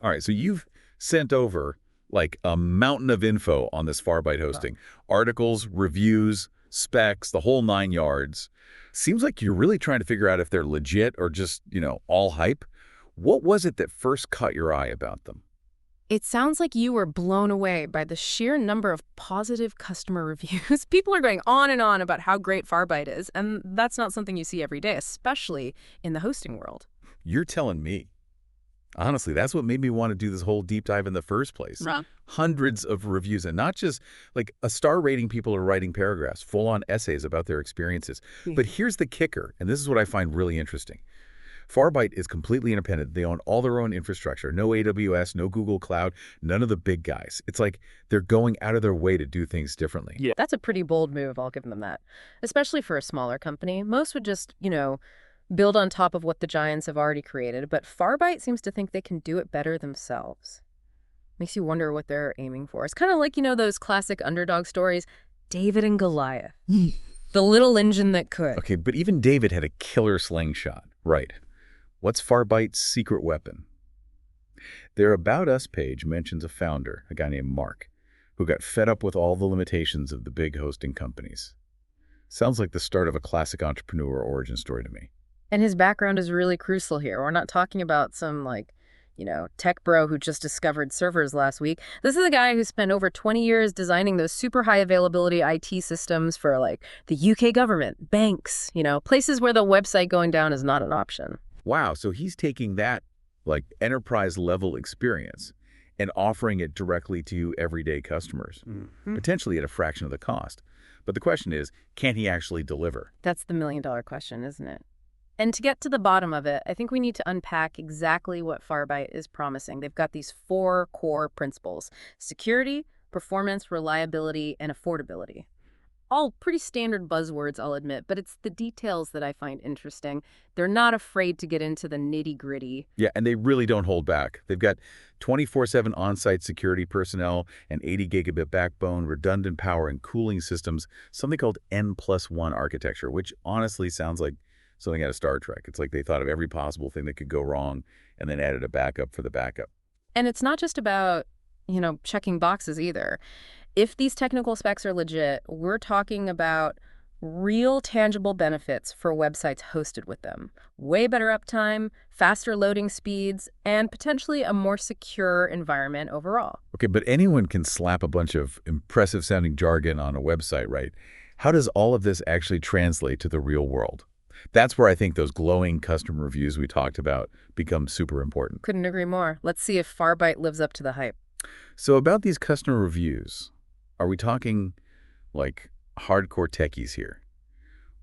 All right, so you've sent over like a mountain of info on this Farbyte Wow. hosting. Articles, reviews, specs, the whole 9 yards. Seems like you're really trying to figure out if they're legit or just, all hype. What was it that first caught your eye about them? It sounds like you were blown away by the sheer number of positive customer reviews. People are going on and on about how great Farbyte is, and that's not something you see every day, especially in the hosting world. You're telling me. Honestly, that's what made me want to do this whole deep dive in the first place. Right. Hundreds of reviews, and not just like a star rating. People are writing paragraphs, full-on essays about their experiences. But here's the kicker, and this is what I find really interesting. Farbyte is completely independent. They own all their own infrastructure. No AWS, no Google Cloud, none of the big guys. It's like they're going out of their way to do things differently. Yeah. That's a pretty bold move, I'll give them that. Especially for a smaller company. Most would just, build on top of what the giants have already created, but Farbyte seems to think they can do it better themselves. Makes you wonder what they're aiming for. It's kind of like, those classic underdog stories, David and Goliath. The little engine that could. Okay, but even David had a killer slingshot. Right. What's Farbyte's secret weapon? Their About Us page mentions a founder, a guy named Mark, who got fed up with all the limitations of the big hosting companies. Sounds like the start of a classic entrepreneur origin story to me. And his background is really crucial here. We're not talking about some, tech bro who just discovered servers last week. This is a guy who spent over 20 years designing those super high availability IT systems for, the UK government, banks, places where the website going down is not an option. Wow, so he's taking that, enterprise level experience and offering it directly to everyday customers, potentially at a fraction of the cost. But the question is, can he actually deliver? That's the million-dollar question, isn't it? And to get to the bottom of it, I think we need to unpack exactly what Farbyte is promising. They've got these 4 core principles: security, performance, reliability, and affordability. All pretty standard buzzwords, I'll admit, but it's the details that I find interesting. They're not afraid to get into the nitty-gritty. Yeah, and they really don't hold back. They've got 24/7 on-site security personnel, an 80 gigabit backbone, redundant power and cooling systems, something called N+1 architecture, which honestly sounds like something out of Star Trek. It's like they thought of every possible thing that could go wrong and then added a backup for the backup. And it's not just about, checking boxes either. If these technical specs are legit, we're talking about real tangible benefits for websites hosted with them. Way better uptime, faster loading speeds, and potentially a more secure environment overall. Okay, but anyone can slap a bunch of impressive sounding jargon on a website, right? How does all of this actually translate to the real world? That's where I think those glowing customer reviews we talked about become super important. Couldn't agree more. Let's see if Farbyte lives up to the hype. So about these customer reviews, are we talking like hardcore techies here?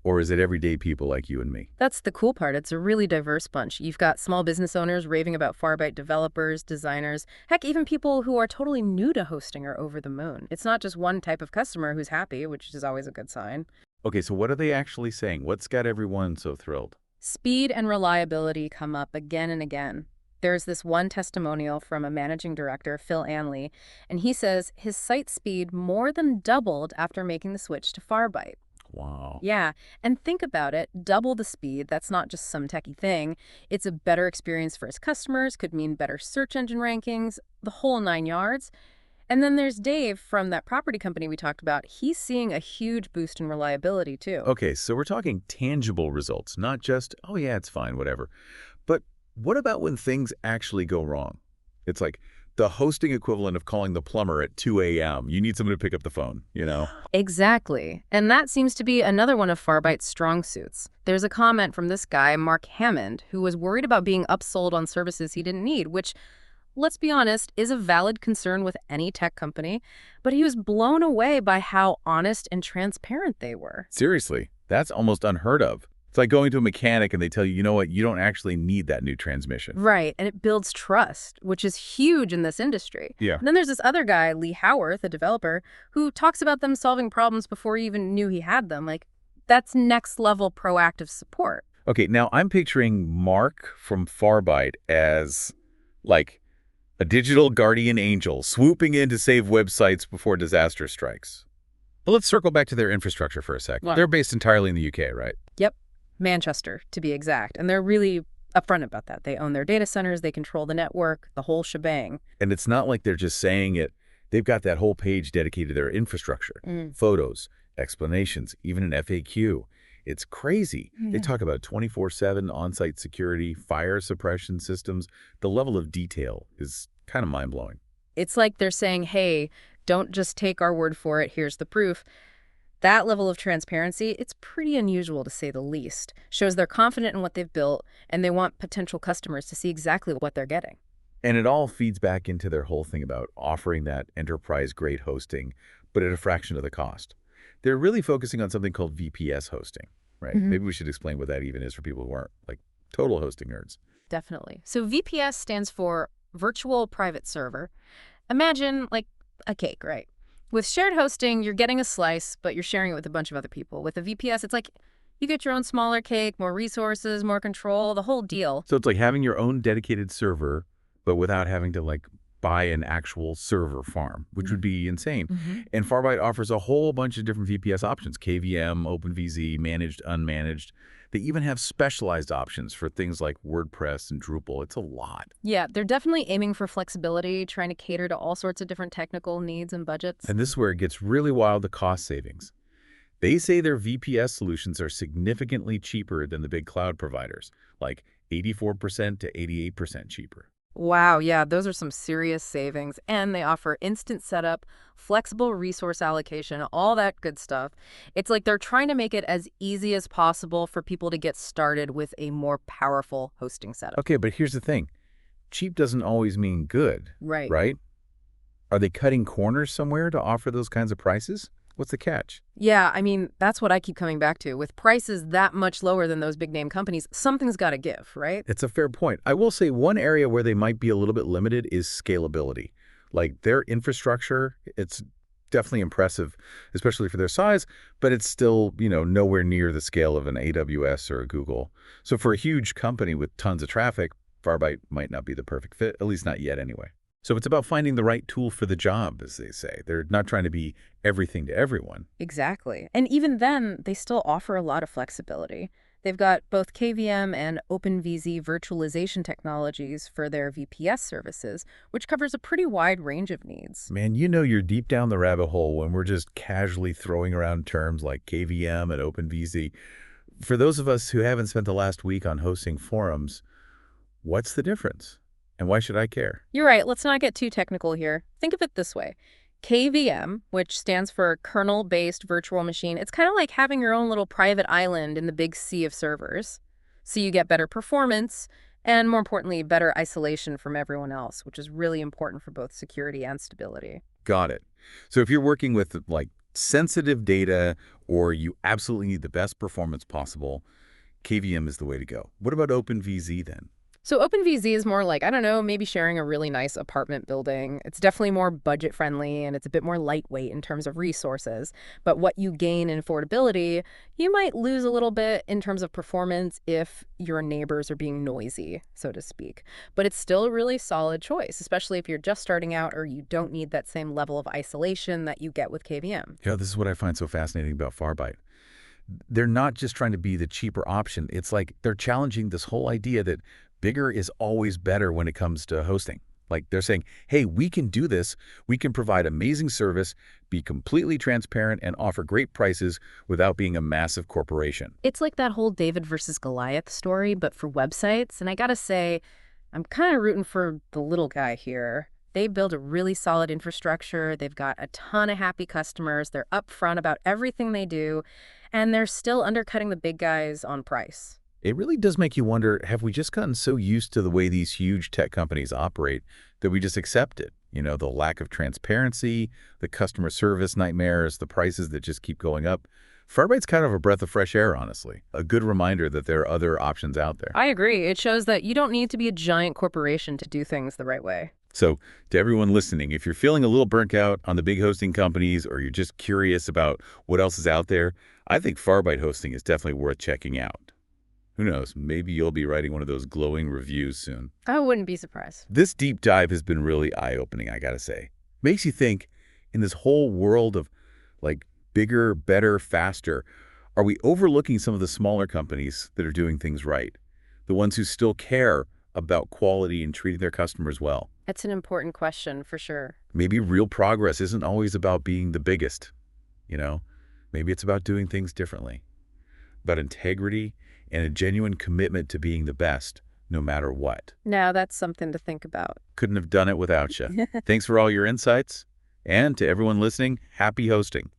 Or is it everyday people like you and me? That's the cool part. It's a really diverse bunch. You've got small business owners raving about Farbyte, developers, designers, heck, even people who are totally new to hosting are over the moon. It's not just one type of customer who's happy, which is always a good sign. Okay, so what are they actually saying? What's got everyone so thrilled? Speed and reliability come up again and again. There's this one testimonial from a managing director, Phil Anley, and he says his site speed more than doubled after making the switch to Farbyte. Wow. Yeah, and think about it, double the speed, that's not just some techie thing. It's a better experience for his customers, could mean better search engine rankings, the whole 9 yards. And then there's Dave from that property company we talked about. He's seeing a huge boost in reliability, too. Okay, so we're talking tangible results, not just, oh yeah, it's fine, whatever. But what about when things actually go wrong? It's like the hosting equivalent of calling the plumber at 2 a.m. You need someone to pick up the phone, Exactly. And that seems to be another one of Farbyte's strong suits. There's a comment from this guy, Mark Hammond, who was worried about being upsold on services he didn't need, which, let's be honest, is a valid concern with any tech company, but he was blown away by how honest and transparent they were. Seriously, that's almost unheard of. It's like going to a mechanic and they tell you, you know what, you don't actually need that new transmission. Right, and it builds trust, which is huge in this industry. Yeah. And then there's this other guy, Lee Howarth, a developer, who talks about them solving problems before he even knew he had them. That's next level proactive support. Okay, now I'm picturing Mark from Farbyte as, a digital guardian angel swooping in to save websites before disaster strikes. But let's circle back to their infrastructure for a sec. Right. They're based entirely in the UK, right? Yep. Manchester, to be exact. And they're really upfront about that. They own their data centers, they control the network, the whole shebang. And it's not like they're just saying it. They've got that whole page dedicated to their infrastructure, Mm. photos, explanations, even an FAQ. It's crazy. They Yeah. talk about 24/7 on-site security, fire suppression systems. The level of detail is kind of mind-blowing. It's like they're saying, hey, don't just take our word for it, here's the proof. That level of transparency, it's pretty unusual to say the least. Shows they're confident in what they've built, and they want potential customers to see exactly what they're getting. And it all feeds back into their whole thing about offering that enterprise-grade hosting, but at a fraction of the cost. They're really focusing on something called VPS hosting, right? Mhm. Maybe we should explain what that even is for people who aren't, like, total hosting nerds. Definitely. So VPS stands for Virtual Private Server. Imagine like a cake, right? With shared hosting, you're getting a slice, but you're sharing it with a bunch of other people. With a VPS, it's like you get your own smaller cake, more resources, more control, the whole deal. So it's like having your own dedicated server, but without having to, like, buy an actual server farm, which would be insane. Mm-hmm. And Farbyte offers a whole bunch of different VPS options: KVM, OpenVZ, managed, unmanaged. They even have specialized options for things like WordPress and Drupal. It's a lot. Yeah, they're definitely aiming for flexibility, trying to cater to all sorts of different technical needs and budgets. And this is where it gets really wild, the cost savings. They say their VPS solutions are significantly cheaper than the big cloud providers, like 84% to 88% cheaper. Wow, yeah, those are some serious savings. And they offer instant setup, flexible resource allocation, all that good stuff. It's like they're trying to make it as easy as possible for people to get started with a more powerful hosting setup. Okay, but here's the thing. Cheap doesn't always mean good, Right. right? Are they cutting corners somewhere to offer those kinds of prices? What's the catch? Yeah, I mean, that's what I keep coming back to. With prices that much lower than those big name companies, something's got to give, right? It's a fair point. I will say one area where they might be a little bit limited is scalability. Like their infrastructure, it's definitely impressive, especially for their size, but it's still, nowhere near the scale of an AWS or a Google. So for a huge company with tons of traffic, Farbyte might not be the perfect fit, at least not yet anyway. So it's about finding the right tool for the job, as they say. They're not trying to be everything to everyone. Exactly. And even then, they still offer a lot of flexibility. They've got both KVM and OpenVZ virtualization technologies for their VPS services, which covers a pretty wide range of needs. Man, you're deep down the rabbit hole when we're just casually throwing around terms like KVM and OpenVZ. For those of us who haven't spent the last week on hosting forums, what's the difference? And why should I care? You're right, let's not get too technical here. Think of it this way. KVM, which stands for kernel-based virtual machine, it's kind of like having your own little private island in the big sea of servers. So you get better performance and, more importantly, better isolation from everyone else, which is really important for both security and stability. Got it. So if you're working with, like, sensitive data or you absolutely need the best performance possible, KVM is the way to go. What about OpenVZ then? So OpenVZ is more like, I don't know, maybe sharing a really nice apartment building. It's definitely more budget friendly and it's a bit more lightweight in terms of resources. But what you gain in affordability, you might lose a little bit in terms of performance if your neighbors are being noisy, so to speak. But it's still a really solid choice, especially if you're just starting out or you don't need that same level of isolation that you get with KVM. Yeah, this is what I find so fascinating about Farbyte. They're not just trying to be the cheaper option. It's like they're challenging this whole idea that bigger is always better when it comes to hosting. Like they're saying, hey, we can do this. We can provide amazing service, be completely transparent, and offer great prices without being a massive corporation. It's like that whole David versus Goliath story, but for websites. And I gotta say, I'm kind of rooting for the little guy here. They build a really solid infrastructure. They've got a ton of happy customers. They're upfront about everything they do, and they're still undercutting the big guys on price. It really does make you wonder, have we just gotten so used to the way these huge tech companies operate that we just accept it? The lack of transparency, the customer service nightmares, the prices that just keep going up. Farbyte's kind of a breath of fresh air, honestly. A good reminder that there are other options out there. I agree. It shows that you don't need to be a giant corporation to do things the right way. So to everyone listening, if you're feeling a little burnt out on the big hosting companies or you're just curious about what else is out there, I think Farbyte hosting is definitely worth checking out. Who knows, maybe you'll be writing one of those glowing reviews soon. I wouldn't be surprised. This deep dive has been really eye-opening, I gotta say. Makes you think, in this whole world of, like, bigger, better, faster, are we overlooking some of the smaller companies that are doing things right? The ones who still care about quality and treating their customers well. That's an important question, for sure. Maybe real progress isn't always about being the biggest, you know? Maybe it's about doing things differently, about integrity and a genuine commitment to being the best, no matter what. Now, that's something to think about. Couldn't have done it without you. Thanks for all your insights. And to everyone listening, happy hosting.